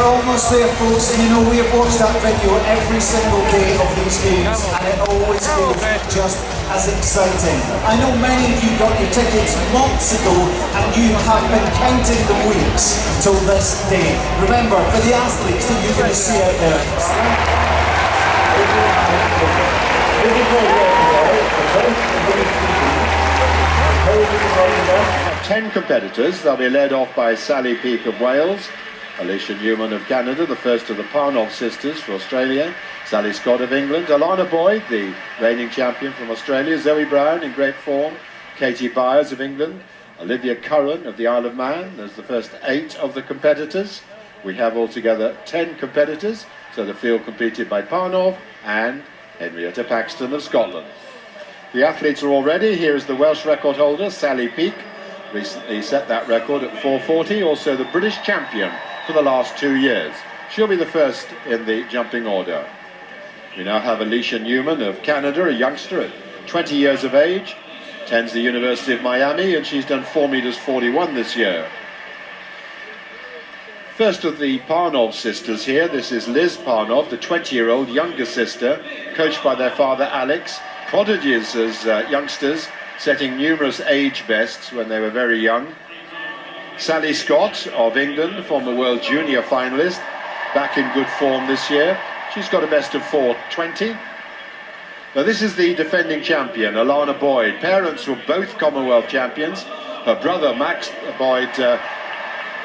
almost there, folks, and you know we have watched that video every single day of these games, and it always feels just as exciting. I know many of you got your tickets months ago, and you have been counting the weeks till this day. Remember, for the athletes that you're going to see out there, 10 competitors. They'll be led off by Sally Peake of Wales, Alicia Newman of Canada, the first of the Parnov sisters for Australia, Sally Scott of England, Alana Boyd, the reigning champion from Australia, Zoe Brown in great form, Katie Byres of England, Olivia Curran of the Isle of Man. There's the first 8 of the competitors. We have altogether 10 competitors, so the field completed by Parnov and Henrietta Paxton of Scotland. The athletes are all ready. Here is the Welsh record holder, Sally Peake. Recently set that record at 4:40, also the British champion for the last 2 years. She'll be the first in the jumping order. We now have Alicia Newman of Canada, a youngster at 20 years of age, attends the University of Miami, and she's done 4 meters 41 this year. First of the Parnov sisters here, this is Liz Parnov, the 20-year-old younger sister, coached by their father Alex, prodigies as youngsters, setting numerous age bests when they were very young. Sally Scott of England, former World Junior finalist, back in good form this year. She's got a best of 4:20. Now this is the defending champion, Alana Boyd. Parents were both Commonwealth champions. Her brother Max Boyd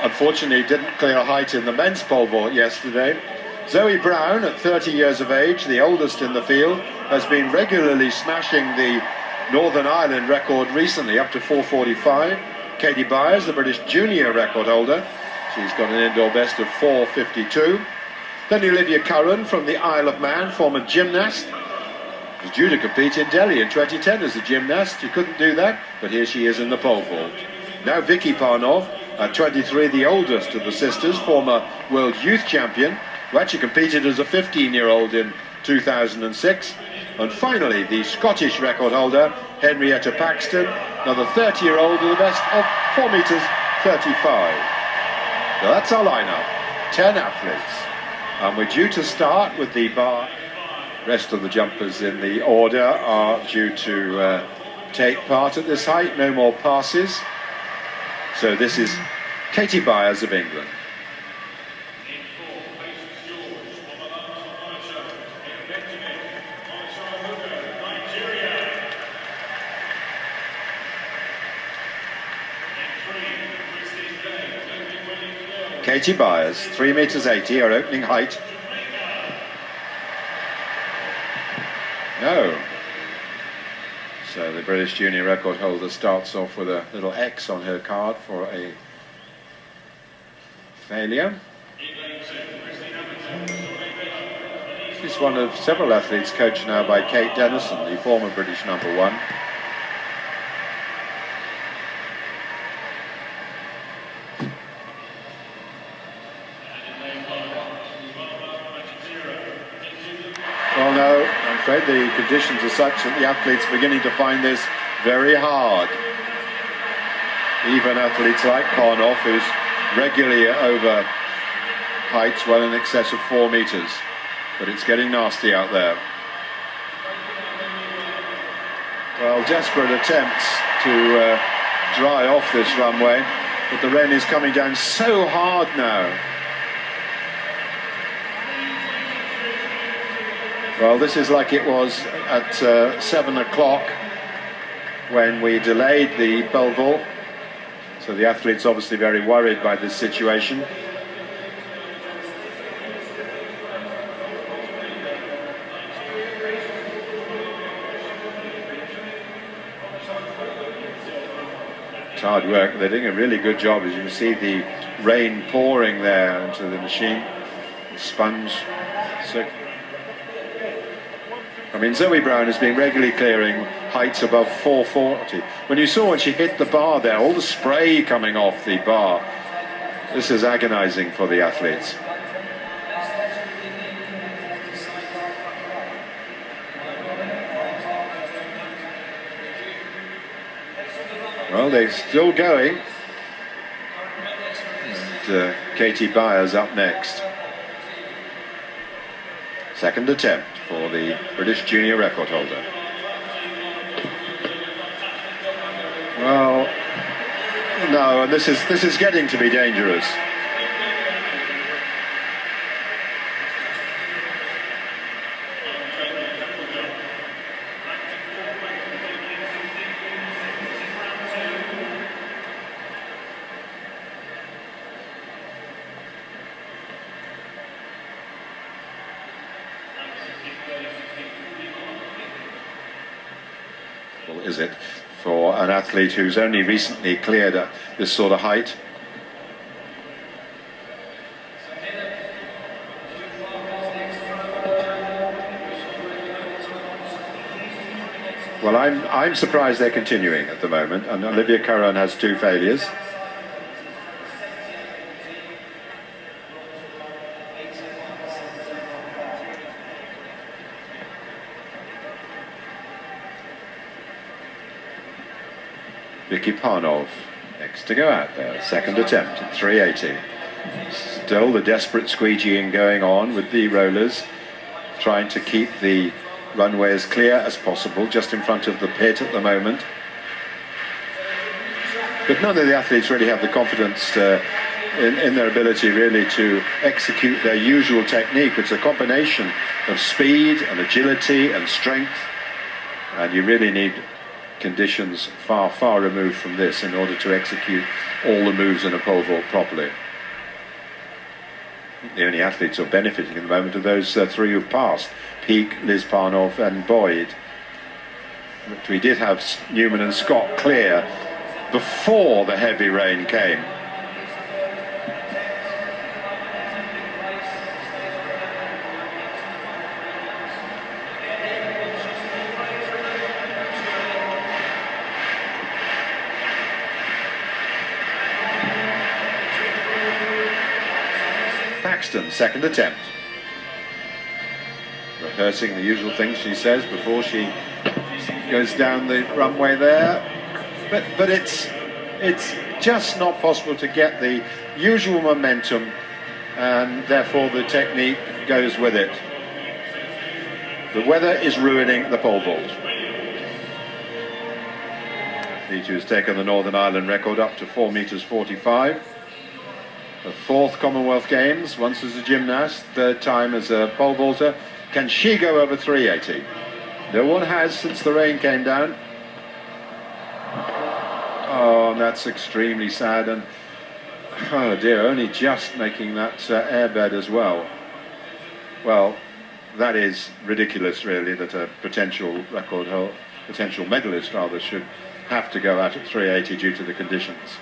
unfortunately didn't clear height in the men's pole vault yesterday. Zoe Brown, at 30 years of age, the oldest in the field, has been regularly smashing the Northern Ireland record recently, up to 4:45. Katie Byres, the British junior record holder, she's got an indoor best of 4:52. Then Olivia Curran from the Isle of Man, former gymnast, was due to compete in Delhi in 2010 as a gymnast. She couldn't do that, but here she is in the pole vault. Now Vicky Parnov, at 23, the oldest of the sisters, former world youth champion, who actually competed as a 15-year-old in 2006. And finally, the Scottish record holder, Henrietta Paxton, another 30-year-old with the best of 4 meters 35. So that's our lineup, 10 athletes. And we're due to start with the bar. Rest of the jumpers in the order are due to take part at this height, no more passes. So this is Katie Byres of England. Katie Byres, 3 meters 80, her opening height. No. So the British junior record holder starts off with a little X on her card for a failure. She's one of several athletes coached now by Kate Dennison, the former British #1. Well, no, I'm afraid the conditions are such that the athletes are beginning to find this very hard. Even athletes like Parnov, who's regularly over heights well in excess of 4 meters. But it's getting nasty out there. Well, desperate attempts to dry off this runway, but the rain is coming down so hard now. Well, this is like it was at 7 o'clock when we delayed the pole vault. So the athlete's obviously very worried by this situation. It's hard work. They're doing a really good job. As you can see, the rain pouring there into the machine. The sponge. I mean, Zoe Brown has been regularly clearing heights above 440. When you saw when she hit the bar there, all the spray coming off the bar, this is agonizing for the athletes. Well, they're still going. And Katie Byres up next. Second attempt for the British junior record holder. Well, no, and this is getting to be dangerous. Is it for an athlete who's only recently cleared this sort of height? Well, I'm surprised they're continuing at the moment, and Olivia Curran has 2 failures. Vicky Parnov next to go out there, second attempt at 380. Still the desperate squeegeeing going on with the rollers, trying to keep the runway as clear as possible, just in front of the pit at the moment. But none of the athletes really have the confidence in their ability really to execute their usual technique. It's a combination of speed and agility and strength, and you really need conditions far removed from this in order to execute all the moves in a pole vault properly. The only athletes who are benefiting at the moment are those 3 who've passed: Peake, Liz Parnov and Boyd. But we did have Newman and Scott clear before the heavy rain came. Second attempt. Rehearsing the usual things she says before she goes down the runway there. But it's just not possible to get the usual momentum, and therefore the technique goes with it. The weather is ruining the pole vault. Athlete who's taken the Northern Ireland record up to 4 meters 45. The 4th Commonwealth Games, once as a gymnast, 3rd time as a pole vaulter. Can she go over 380? No one has since the rain came down. Oh, that's extremely sad, and oh dear, only just making that airbed as well. Well, that is ridiculous really, that a potential medalist rather, should have to go out at 380 due to the conditions.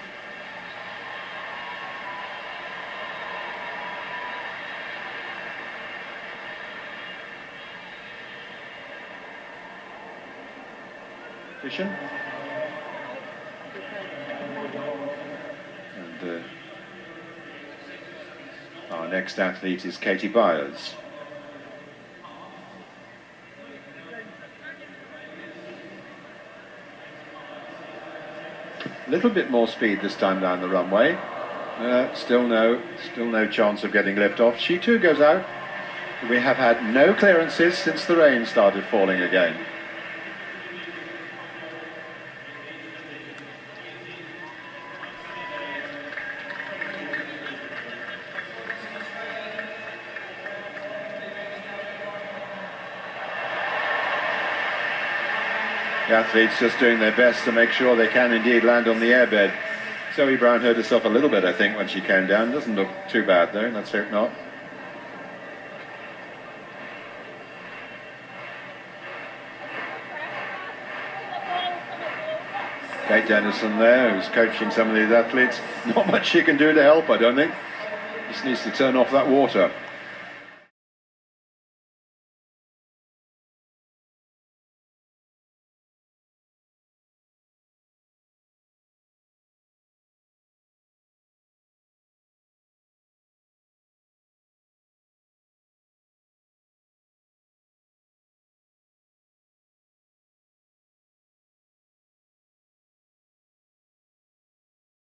And our next athlete is Katie Byres. A little bit more speed this time down the runway. Still no chance of getting lift off. She too goes out. We have had no clearances since the rain started falling again. The athletes just doing their best to make sure they can indeed land on the airbed. Zoe Brown hurt herself a little bit, I think, when she came down. Doesn't look too bad though, let's hope not. Kate Dennison there, who's coaching some of these athletes. Not much she can do to help, I don't think. Just needs to turn off that water.